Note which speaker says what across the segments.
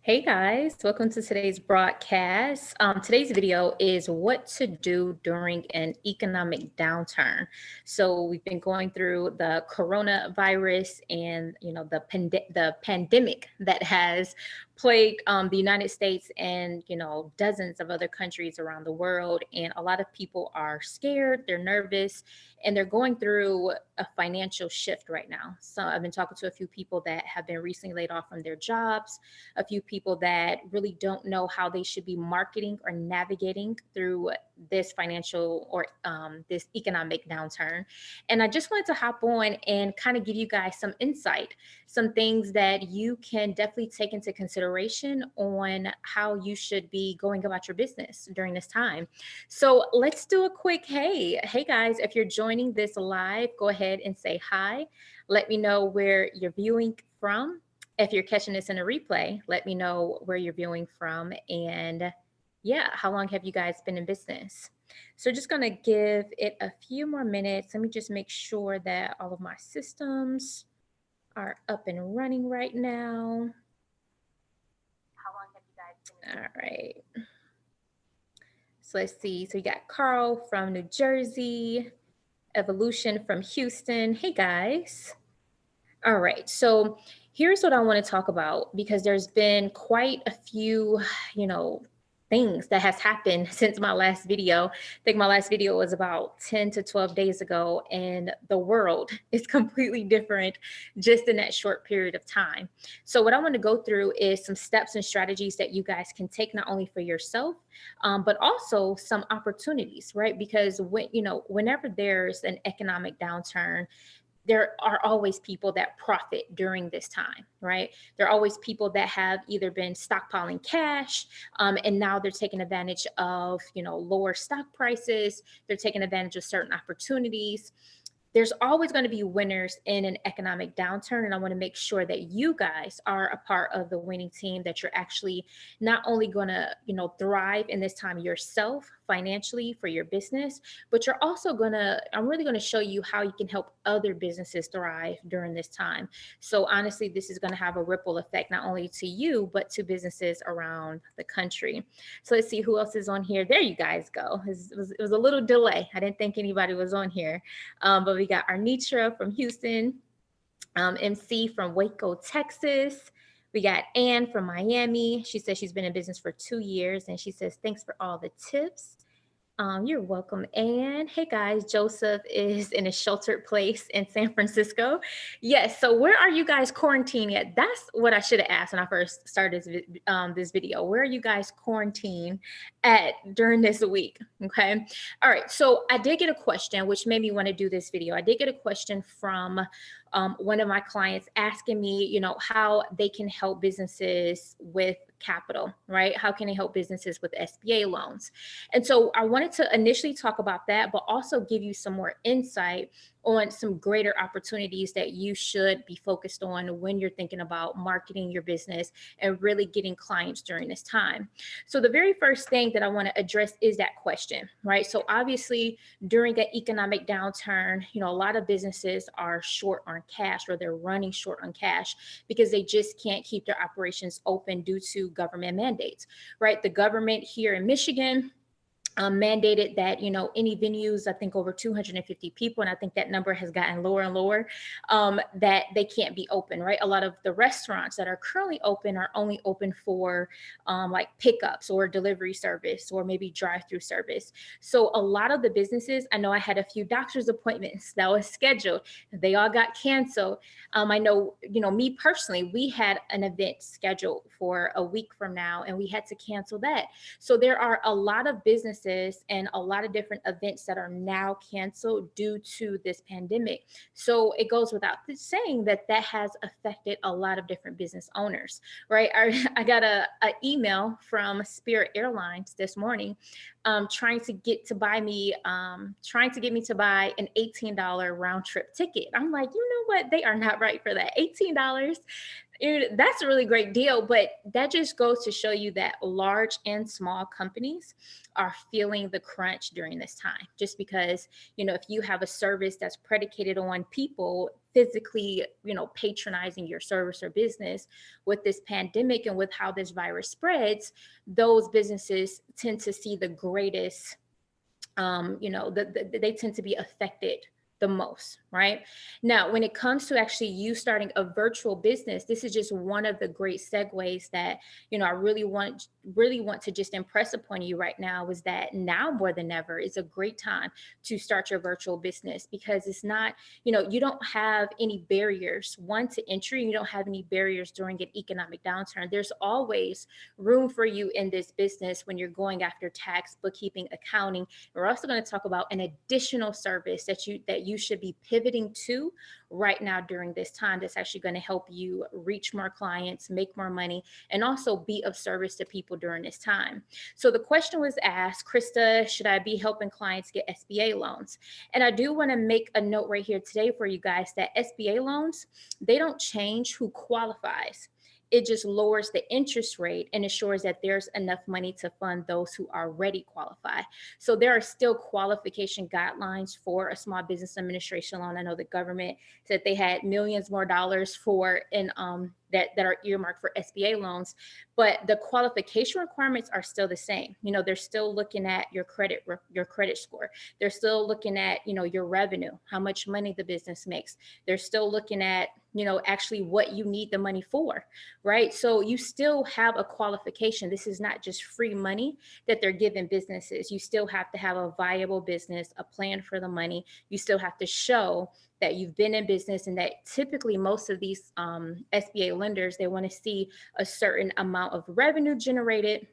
Speaker 1: Hey guys, welcome to today's broadcast. Today's video is what to do during an economic downturn. So we've been going through the coronavirus and the pandemic that has plagued the United States and dozens of other countries around the world. And a lot of people are scared, they're nervous, and they're going through a financial shift right now. So I've been talking to a few people that have been recently laid off from their jobs, a few people that really don't know how they should be marketing or navigating through this financial or this economic downturn. And I just wanted to hop on and kind of give you guys some insight, some things that you can definitely take into consideration on how you should be going about your business during this time. So let's do a quick hey guys, if you're joining this live, go ahead and say hi. Let me know where you're viewing from. If you're catching this in a replay, let me know where you're viewing from. And yeah, how long have you guys been in business? So just going to give it a few more minutes. Let me just make sure that all of my systems are up and running right now. How long have you guys been? All right. So let's see. So you got Carl from New Jersey, Evolution from Houston. Hey guys. All right. So here's what I want to talk about, because there's been quite a few, things that has happened since my last video. I think my last video was about 10 to 12 days ago, and the world is completely different just in that short period of time. So what I want to go through is some steps and strategies that you guys can take, not only for yourself, but also some opportunities, right? Because whenever there's an economic downturn, there are always people that profit during this time, right? There are always people that have either been stockpiling cash, and now they're taking advantage of, lower stock prices. They're taking advantage of certain opportunities. There's always going to be winners in an economic downturn. And I want to make sure that you guys are a part of the winning team, that you're actually not only going to, thrive in this time yourself financially for your business, but you're also I'm really going to show you how you can help other businesses thrive during this time. So honestly, this is going to have a ripple effect, not only to you, but to businesses around the country. So let's see who else is on here. There you guys go. It was a little delay. I didn't think anybody was on here. But we got Arnitra from Houston, MC from Waco, Texas. We got Ann from Miami. She says she's been in business for 2 years, and she says, thanks for all the tips. You're welcome, Ann. Hey guys, Joseph is in a sheltered place in San Francisco. Yes, so where are you guys quarantined at? That's what I should have asked when I first started this video. Where are you guys quarantined at during this week? Okay. All right. So I did get a question, which made me want to do this video. I did get a question from one of my clients asking me, how they can help businesses with capital, right? How can they help businesses with SBA loans? And so I wanted to initially talk about that, but also give you some more insight on some greater opportunities that you should be focused on when you're thinking about marketing your business and really getting clients during this time. So the very first thing that I want to address is that question, right? So obviously during an economic downturn, a lot of businesses are short on cash, or they're running short on cash because they just can't keep their operations open due to government mandates, right? The government here in Michigan mandated that, any venues, I think over 250 people, and I think that number has gotten lower and lower, that they can't be open, right? A lot of the restaurants that are currently open are only open for like pickups or delivery service, or maybe drive-through service. So a lot of the businesses, I know I had a few doctor's appointments that was scheduled. They all got canceled. I know, me personally, we had an event scheduled for a week from now, and we had to cancel that. So there are a lot of businesses and a lot of different events that are now canceled due to this pandemic. So it goes without saying that has affected a lot of different business owners, right? I got a email from Spirit Airlines this morning, trying to get me to buy an $18 round trip ticket. I'm like, you know what? They are not right for that. $18. That's a really great deal, but that just goes to show you that large and small companies are feeling the crunch during this time, just because, if you have a service that's predicated on people physically, patronizing your service or business. With this pandemic and with how this virus spreads, those businesses tend to see the greatest, they tend to be affected the most, right? Now, when it comes to actually you starting a virtual business, this is just one of the great segues that, I really want to just impress upon you right now, is that now more than ever is a great time to start your virtual business, because it's not, you don't have any barriers, one, to entry. You don't have any barriers during an economic downturn. There's always room for you in this business when you're going after tax, bookkeeping, accounting. We're also going to talk about an additional service that you should be pivoting to right now during this time, that's actually going to help you reach more clients, make more money, and also be of service to people during this time. So the question was asked, Krista, should I be helping clients get SBA loans? And I do want to make a note right here today for you guys that SBA loans, they don't change who qualifies. It just lowers the interest rate and ensures that there's enough money to fund those who already qualify. So there are still qualification guidelines for a small business administration loan. I know the government said they had millions more dollars for that are earmarked for SBA loans, but the qualification requirements are still the same. They're still looking at your credit score. They're still looking at, your revenue, how much money the business makes. They're still looking at, actually what you need the money for, right? So you still have a qualification. This is not just free money that they're giving businesses. You still have to have a viable business, a plan for the money. You still have to show that you've been in business, and that typically most of these SBA lenders, they want to see a certain amount of revenue generated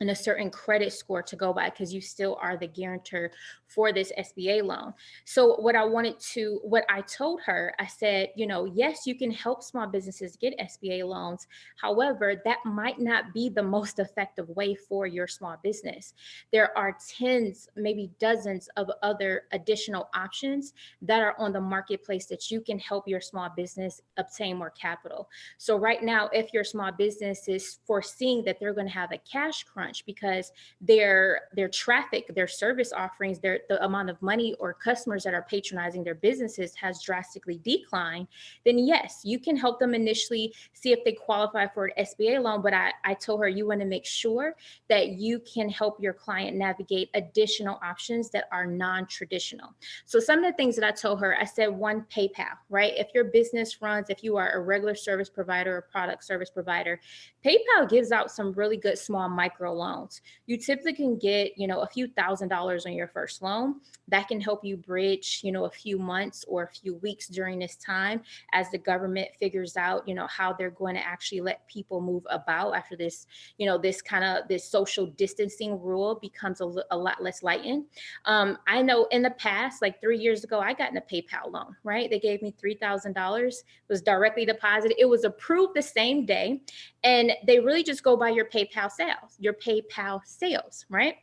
Speaker 1: and a certain credit score to go by, because you still are the guarantor for this SBA loan. So what I told her, I said, yes, you can help small businesses get SBA loans. However, that might not be the most effective way for your small business. There are tens, maybe dozens of other additional options that are on the marketplace that you can help your small business obtain more capital. So right now, if your small business is foreseeing that they're going to have a cash crunch because their traffic, their service offerings, the amount of money or customers that are patronizing their businesses has drastically declined, then yes, you can help them initially see if they qualify for an SBA loan. But I told her, you want to make sure that you can help your client navigate additional options that are non-traditional. So some of the things that I told her, I said, one, PayPal, right? If your business runs, if you are a regular service provider or product service provider, PayPal gives out some really good small micro loans. You typically can get, a few $1,000s on your first loan. That can help you bridge, a few months or a few weeks during this time as the government figures out, how they're going to actually let people move about after this, this social distancing rule becomes a lot less lightened. I know in the past, like 3 years ago, I got in a PayPal loan, right? They gave me $3,000, was directly deposited. It was approved the same day. And they really just go by your PayPal sales, right?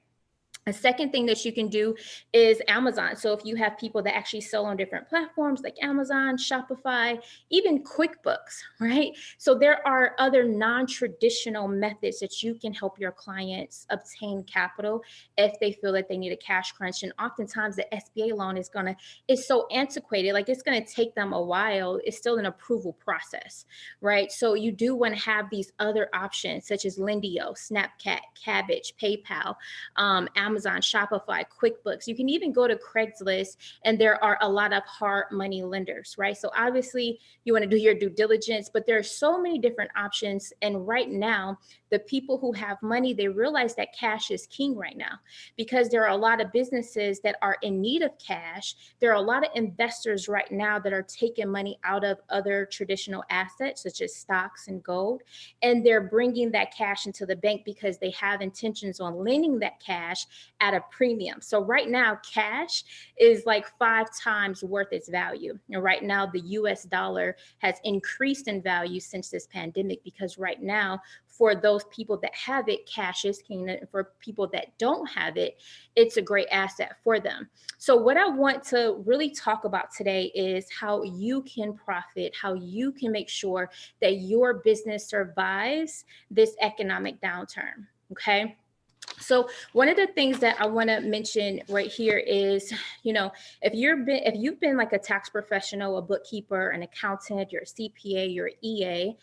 Speaker 1: A second thing that you can do is Amazon. So if you have people that actually sell on different platforms like Amazon, Shopify, even QuickBooks, right? So there are other non-traditional methods that you can help your clients obtain capital if they feel that they need a cash crunch. And oftentimes the SBA loan is so antiquated, like it's going to take them a while. It's still an approval process, right? So you do want to have these other options such as Lendio, Snapcat, Cabbage, PayPal, Amazon, Shopify, QuickBooks. You can even go to Craigslist, and there are a lot of hard money lenders, right? So obviously you want to do your due diligence, but there are so many different options. And right now, the people who have money, they realize that cash is king right now, because there are a lot of businesses that are in need of cash. There are a lot of investors right now that are taking money out of other traditional assets, such as stocks and gold, and they're bringing that cash into the bank because they have intentions on lending that cash at a premium. So right now, cash is like 5 times worth its value. And right now, the US dollar has increased in value since this pandemic, because right now, for those people that have it, cash is king. And for people that don't have it, it's a great asset for them. So what I want to really talk about today is how you can profit, how you can make sure that your business survives this economic downturn, okay? So one of the things that I want to mention right here is, if you've been like a tax professional, a bookkeeper, an accountant, you're a CPA, you're an EA,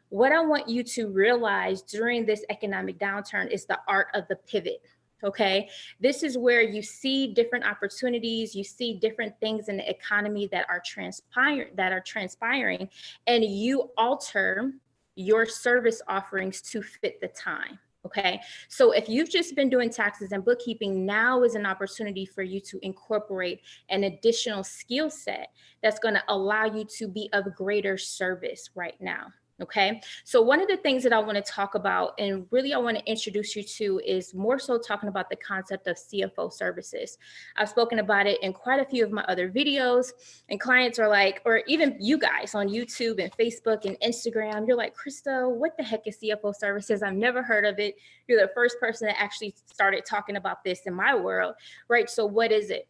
Speaker 1: what I want you to realize during this economic downturn is the art of the pivot. Okay, this is where you see different opportunities, you see different things in the economy that are transpiring, and you alter your service offerings to fit the time. Okay, so if you've just been doing taxes and bookkeeping, now is an opportunity for you to incorporate an additional skill set that's going to allow you to be of greater service right now. Okay, so one of the things that I want to talk about, and really I want to introduce you to, is more so talking about the concept of CFO services. I've spoken about it in quite a few of my other videos, and clients are like, or even you guys on YouTube and Facebook and Instagram, you're like, Krista, what the heck is CFO services? I've never heard of it. You're the first person that actually started talking about this in my world, right? So what is it?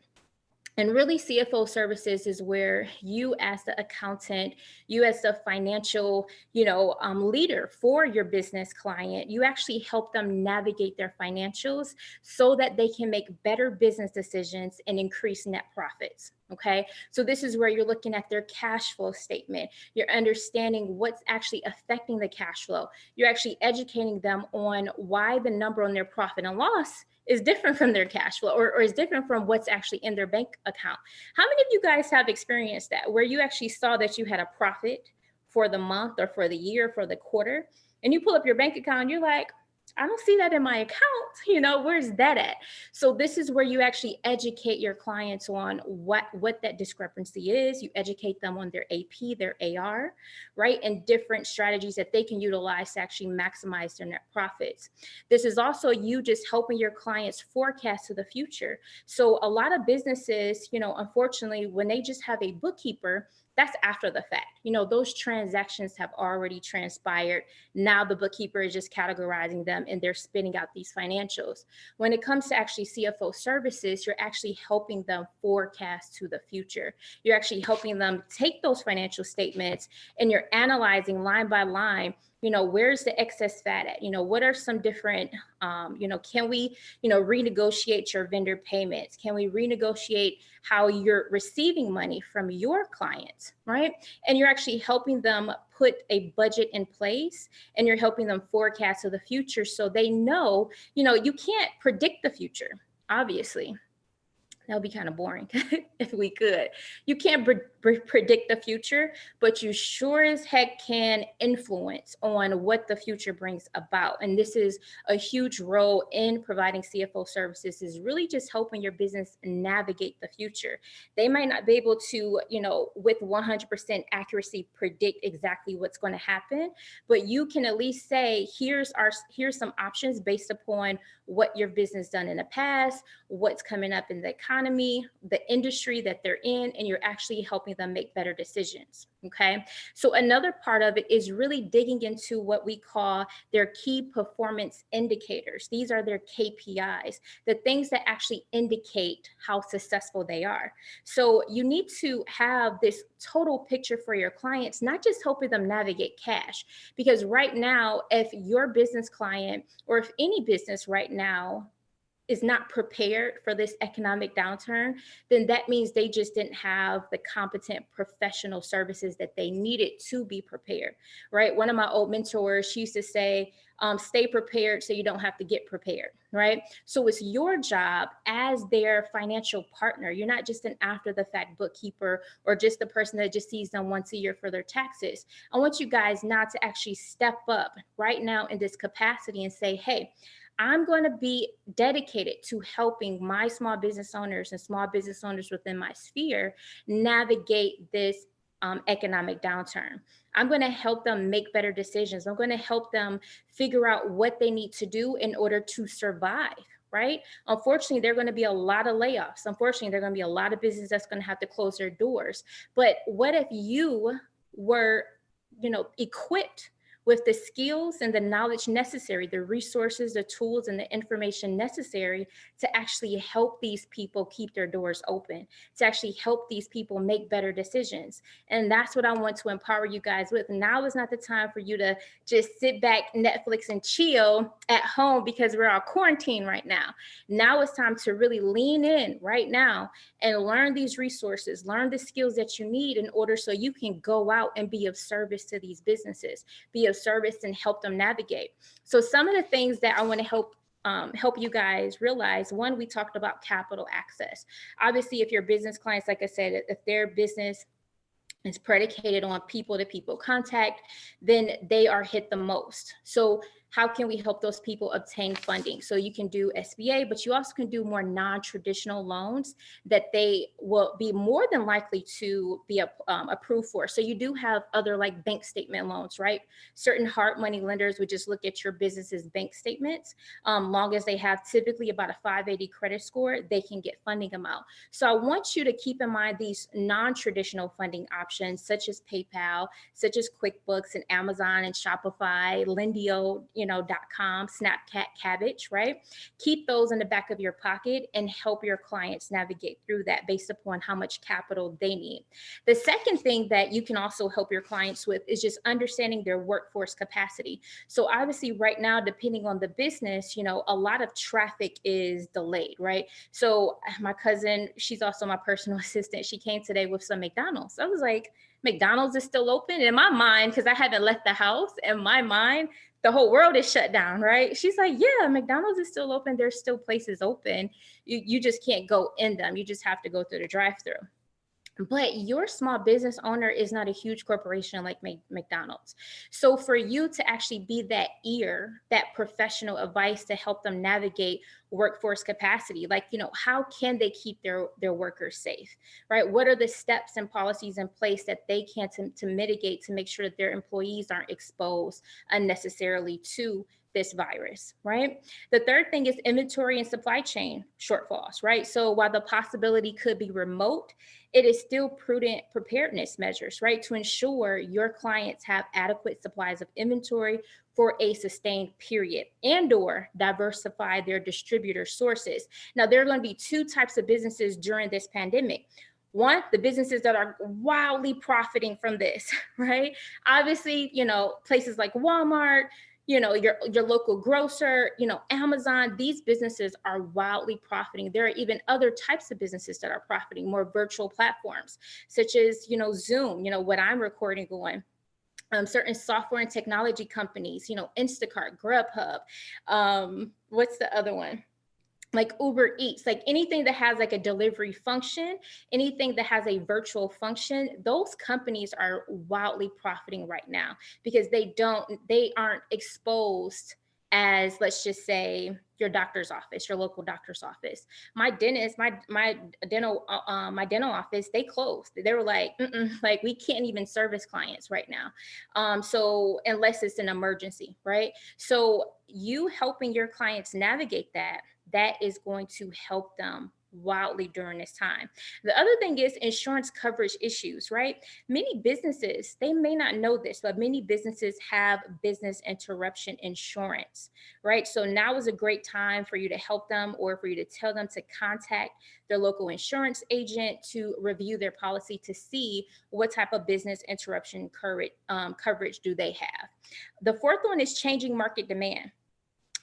Speaker 1: And really, CFO services is where you as the accountant, you as the financial, leader for your business client, you actually help them navigate their financials so that they can make better business decisions and increase net profits. Okay, so this is where you're looking at their cash flow statement. You're understanding what's actually affecting the cash flow. You're actually educating them on why the number on their profit and loss is different from their cash flow, or is different from what's actually in their bank account. How many of you guys have experienced that, where you actually saw that you had a profit for the month or for the year, for the quarter, and you pull up your bank account and you're like, I don't see that in my account, where's that at? So this is where you actually educate your clients on what that discrepancy is. You educate them on their AP, their AR, right? And different strategies that they can utilize to actually maximize their net profits. This is also you just helping your clients forecast to the future. So a lot of businesses, unfortunately, when they just have a bookkeeper, that's after the fact. Those transactions have already transpired. Now the bookkeeper is just categorizing them and they're spitting out these financials. When it comes to actually CFO services, you're actually helping them forecast to the future. You're actually helping them take those financial statements and you're analyzing line by line, where's the excess fat at? What are some different, can we, renegotiate your vendor payments? Can we renegotiate how you're receiving money from your clients, right? And you're actually helping them put a budget in place and you're helping them forecast to the future so they know, you can't predict the future, obviously. That would be kind of boring if we could. You can't predict the future, but you sure as heck can influence on what the future brings about. And this is a huge role in providing CFO services, is really just helping your business navigate the future. They might not be able to, with 100% accuracy predict exactly what's going to happen, but you can at least say, here's some options based upon what your business done in the past, what's coming up in the economy, the industry that they're in, and you're actually helping them make better decisions. Okay. So another part of it is really digging into what we call their key performance indicators. These are their KPIs, the things that actually indicate how successful they are. So you need to have this total picture for your clients, not just helping them navigate cash. Because right now, if your business client, or if any business right now is not prepared for this economic downturn, then that means they just didn't have the competent professional services that they needed to be prepared, right? One of my old mentors, she used to say, stay prepared so you don't have to get prepared, right? So it's your job as their financial partner. You're not just an after the fact bookkeeper or just the person that just sees them once a year for their taxes. I want you guys now to actually step up right now in this capacity and say, hey, I'm going to be dedicated to helping my small business owners and small business owners within my sphere navigate this economic downturn. I'm going to help them make better decisions. I'm going to help them figure out what they need to do in order to survive, right? Unfortunately, there are going to be a lot of layoffs. Unfortunately, there are going to be a lot of businesses that's going to have to close their doors. But what if you were, equipped with the skills and the knowledge necessary, the resources, the tools, and the information necessary to actually help these people keep their doors open, to actually help these people make better decisions. And that's what I want to empower you guys with. Now is not the time for you to just sit back, Netflix, and chill at home because we're all quarantined right now. Now it's time to really lean in right now and learn these resources, learn the skills that you need in order so you can go out and be of service to these businesses, be of service and help them navigate. So some of the things that I want to help you guys realize, one, we talked about capital access. Obviously, if your business clients, like I said, if their business is predicated on people-to-people contact, then they are hit the most. So how can we help those people obtain funding? So you can do SBA, but you also can do more non-traditional loans that they will be more than likely to be approved for. So you do have other like bank statement loans, right? Certain hard money lenders would just look at your business's bank statements. Long as they have typically about a 580 credit score, they can get funding amount. So I want you to keep in mind these non-traditional funding options, such as PayPal, such as QuickBooks and Amazon and Shopify, Lendio, .com, Snapchat, Cabbage, right? Keep those in the back of your pocket and help your clients navigate through that based upon how much capital they need. The second thing that you can also help your clients with is just understanding their workforce capacity. So obviously right now, depending on the business, a lot of traffic is delayed, right? So my cousin, she's also my personal assistant. She came today with some McDonald's. I was like, McDonald's is still open? In my mind, because I haven't left the house, in my mind, the whole world is shut down, right? She's like, yeah, McDonald's is still open. There's still places open. You just can't go in them. You just have to go through the drive-through. But your small business owner is not a huge corporation like McDonald's. So for you to actually be that ear, that professional advice to help them navigate workforce capacity, like, how can they keep their workers safe, right? What are the steps and policies in place that they can to mitigate, to make sure that their employees aren't exposed unnecessarily to this virus, right? The third thing is inventory and supply chain shortfalls, right? So while the possibility could be remote, it is still prudent preparedness measures, right? To ensure your clients have adequate supplies of inventory for a sustained period and/or diversify their distributor sources. Now, there are going to be two types of businesses during this pandemic. One, the businesses that are wildly profiting from this, right? Obviously, places like Walmart, your local grocer, Amazon, these businesses are wildly profiting. There are even other types of businesses that are profiting, more virtual platforms, such as, Zoom, what I'm recording on. Certain software and technology companies, Instacart, Grubhub, what's the other one? Like Uber Eats, like anything that has like a delivery function, anything that has a virtual function, those companies are wildly profiting right now because they aren't exposed as, let's just say, your doctor's office, your local doctor's office. My dentist, my dental office, they closed. They were like, like we can't even service clients right now. So unless it's an emergency, right? So you helping your clients navigate that is going to help them wildly during this time. The other thing is insurance coverage issues, right? Many businesses, they may not know this, but many businesses have business interruption insurance, right? So now is a great time for you to help them or for you to tell them to contact their local insurance agent to review their policy to see what type of business interruption coverage do they have. The fourth one is changing market demand.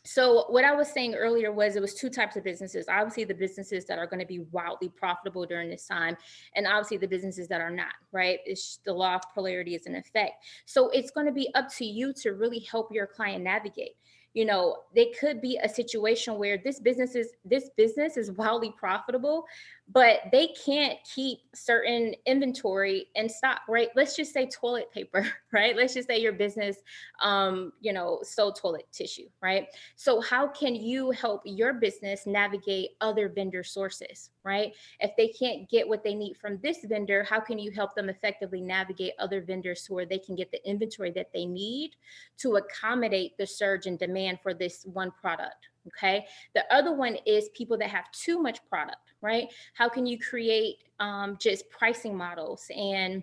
Speaker 1: So what I was saying earlier was it was two types of businesses. Obviously, the businesses that are going to be wildly profitable during this time, and obviously the businesses that are not, right? It's the law of polarity is in effect. So it's going to be up to you to really help your client navigate. There could be a situation where this business is wildly profitable, but they can't keep certain inventory in stock, right? Let's just say toilet paper, right? Let's just say your business, sold toilet tissue, right? So how can you help your business navigate other vendor sources, right? If they can't get what they need from this vendor, how can you help them effectively navigate other vendors to where they can get the inventory that they need to accommodate the surge in demand for this one product? Okay. The other one is people that have too much product, right? How can you create just pricing models and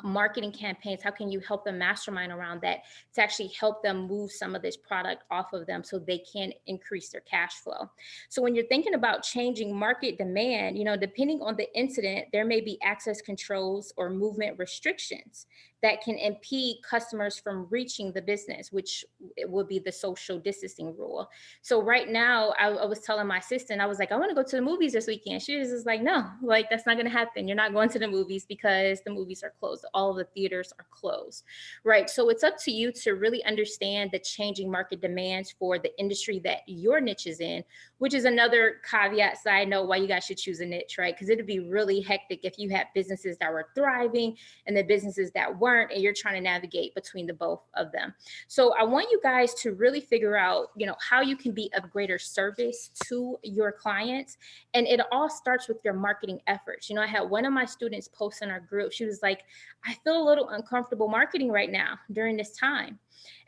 Speaker 1: marketing campaigns? How can you help them mastermind around that to actually help them move some of this product off of them so they can increase their cash flow? So when you're thinking about changing market demand, depending on the incident, there may be access controls or movement restrictions that can impede customers from reaching the business, which it would be the social distancing rule. So right now, I was telling my assistant, I was like, I want to go to the movies this weekend. She was just like, no, like that's not going to happen. You're not going to the movies because the movies are closed. All of the theaters are closed, right? So it's up to you to really understand the changing market demands for the industry that your niche is in, which is another caveat side note why you guys should choose a niche, right? Because it'd be really hectic if you had businesses that were thriving and the businesses that weren't, and you're trying to navigate between the both of them. So I want you guys to really figure out, how you can be of greater service to your clients. And it all starts with your marketing efforts. I had one of my students post in our group. She was like, I feel a little uncomfortable marketing right now during this time.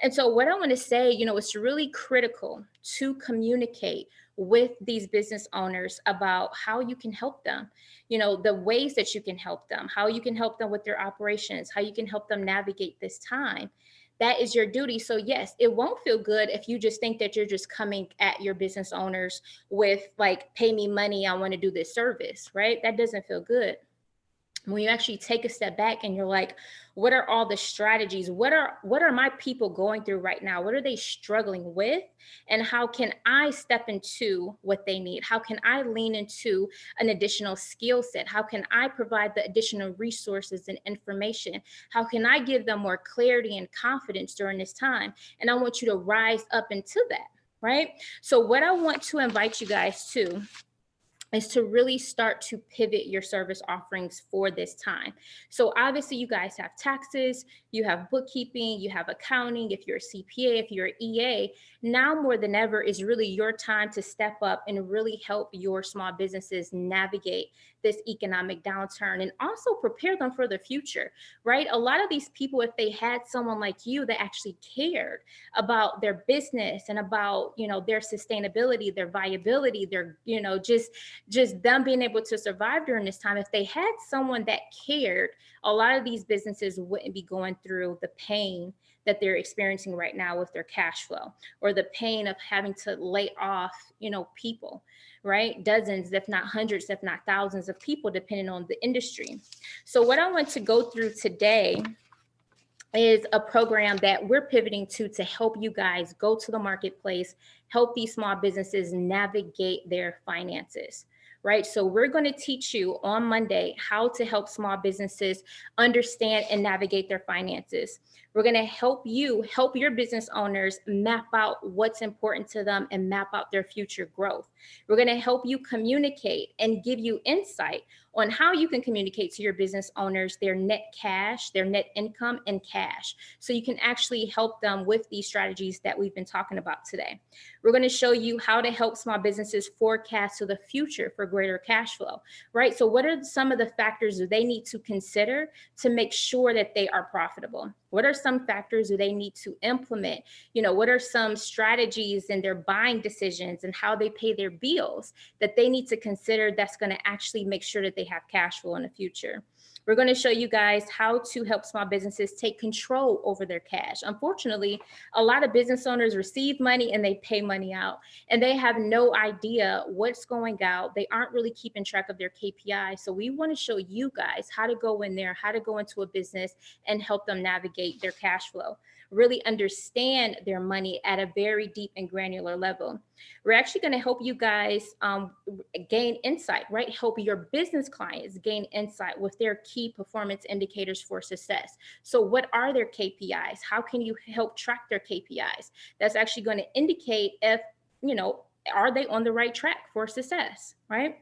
Speaker 1: And so what I want to say, it's really critical to communicate with these business owners about how you can help them, the ways that you can help them, how you can help them with their operations, how you can help them navigate this time. That is your duty. So yes, it won't feel good if you just think that you're just coming at your business owners with like, pay me money, I want to do this service, right? That doesn't feel good. When you actually take a step back and you're like, what are all the strategies? What are my people going through right now? What are they struggling with? And how can I step into what they need? How can I lean into an additional skill set? How can I provide the additional resources and information? How can I give them more clarity and confidence during this time? And I want you to rise up into that, right? So what I want to invite you guys to is to really start to pivot your service offerings for this time. So obviously you guys have taxes, you have bookkeeping, you have accounting. If you're a CPA, if you're an EA, now more than ever is really your time to step up and really help your small businesses navigate this economic downturn and also prepare them for the future, right? A lot of these people, if they had someone like you that actually cared about their business and about, their sustainability, their viability, their, just them being able to survive during this time, if they had someone that cared, a lot of these businesses wouldn't be going through the pain that they're experiencing right now with their cash flow, or the pain of having to lay off, people, right? Dozens, if not hundreds, if not thousands of people, depending on the industry. So what I want to go through today is a program that we're pivoting to help you guys go to the marketplace, help these small businesses navigate their finances, right? So we're going to teach you on Monday how to help small businesses understand and navigate their finances. We're going to help your business owners map out what's important to them and map out their future growth. We're going to help you communicate and give you insight on how you can communicate to your business owners their net cash, their net income, and cash. So you can actually help them with these strategies that we've been talking about today. We're going to show you how to help small businesses forecast to the future for greater cash flow, right? So what are some of the factors that they need to consider to make sure that they are profitable? What are some factors that they need to implement? What are some strategies in their buying decisions and how they pay their bills that they need to consider that's going to actually make sure that they have cash flow in the future? We're going to show you guys how to help small businesses take control over their cash. Unfortunately, a lot of business owners receive money and they pay money out, and they have no idea what's going out. They aren't really keeping track of their KPI. So we want to show you guys how to go in there, how to go into a business and help them navigate their cash flow, really understand their money at a very deep and granular level. We're actually going to help you guys gain insight, right? Help your business clients gain insight with their key performance indicators for success. So what are their KPIs? How can you help track their KPIs? That's actually going to indicate if, are they on the right track for success, right?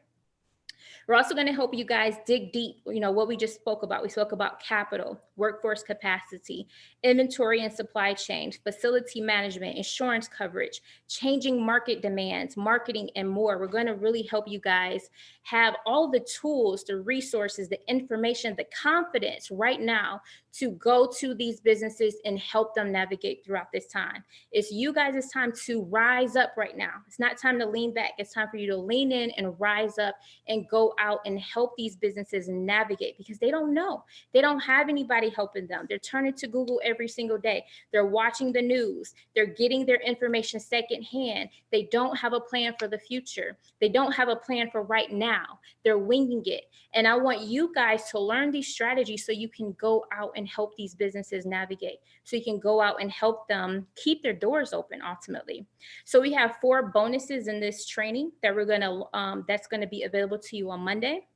Speaker 1: We're also going to help you guys dig deep, what we just spoke about. We spoke about capital, workforce capacity, inventory and supply chain, facility management, insurance coverage, changing market demands, marketing, and more. We're going to really help you guys have all the tools, the resources, the information, the confidence right now to go to these businesses and help them navigate throughout this time. It's you guys' time to rise up right now. It's not time to lean back. It's time for you to lean in and rise up and go out and help these businesses navigate, because they don't know. They don't have anybody helping them. They're turning to Google every single day. They're watching the news. They're getting their information secondhand. They don't have a plan for the future. They don't have a plan for right now. They're winging it. And I want you guys to learn these strategies so you can go out and help these businesses navigate, so you can go out and help them keep their doors open ultimately. So we have 4 bonuses in this training that we're gonna that's gonna be available to you on Monday.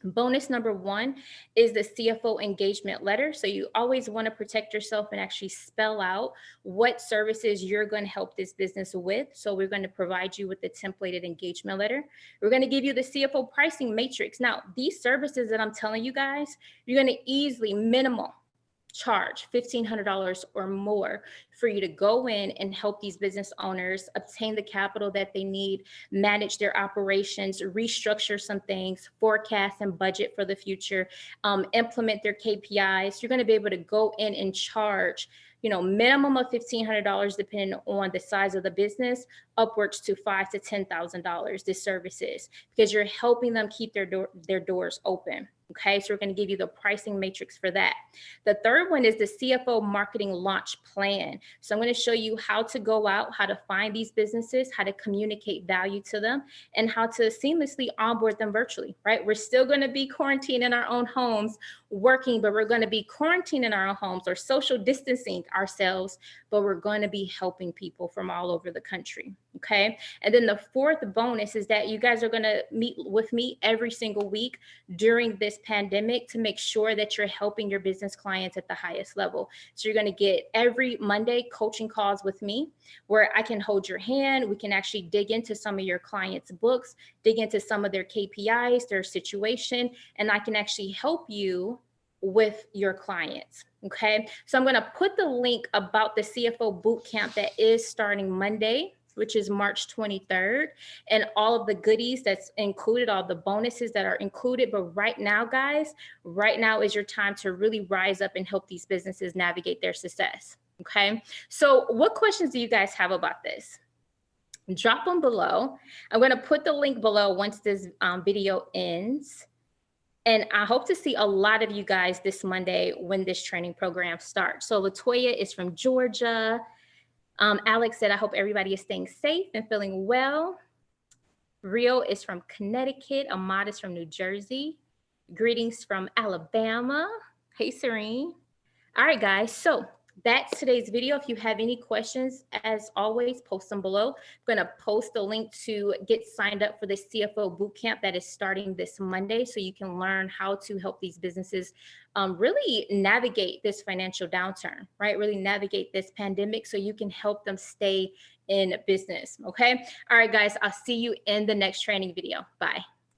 Speaker 1: Bonus number 1 is the CFO engagement letter. So you always want to protect yourself and actually spell out what services you're going to help this business with. So we're going to provide you with the templated engagement letter. We're going to give you the CFO pricing matrix. Now, these services that I'm telling you guys, you're going to easily minimal charge $1,500 or more for you to go in and help these business owners obtain the capital that they need, manage their operations, restructure some things, forecast and budget for the future, implement their KPIs. You're going to be able to go in and charge, minimum of $1,500 depending on the size of the business, upwards to $5,000 to $10,000. This services, because you're helping them keep their doors open. Okay, so we're going to give you the pricing matrix for that. The third one is the CFO marketing launch plan. So I'm going to show you how to go out, how to find these businesses, how to communicate value to them, and how to seamlessly onboard them virtually, right? We're still going to be quarantined in our own homes working, but we're going to be quarantined in our own homes or social distancing ourselves, but we're going to be helping people from all over the country. Okay. And then the fourth bonus is that you guys are going to meet with me every single week during this pandemic to make sure that you're helping your business clients at the highest level. So you're going to get every Monday coaching calls with me where I can hold your hand. We can actually dig into some of your clients' books, dig into some of their KPIs, their situation, and I can actually help you with your clients. Okay. So I'm going to put the link about the CFO bootcamp that is starting Monday, which is March 23rd, and all of the goodies that's included, all the bonuses that are included. But right now, guys, right now is your time to really rise up and help these businesses navigate their success. Okay. So what questions do you guys have about this? Drop them below. I'm going to put the link below once this video ends. And I hope to see a lot of you guys this Monday when this training program starts. So Latoya is from Georgia. Alex said, I hope everybody is staying safe and feeling well. Rio is from Connecticut. Ahmad is from New Jersey. Greetings from Alabama. Hey, Serene. All right, guys. So that's today's video. If you have any questions, as always, post them below. I'm going to post the link to get signed up for the CFO bootcamp that is starting this Monday, so you can learn how to help these businesses really navigate this financial downturn, right? Really navigate this pandemic so you can help them stay in business. Okay. All right, guys, I'll see you in the next training video. Bye.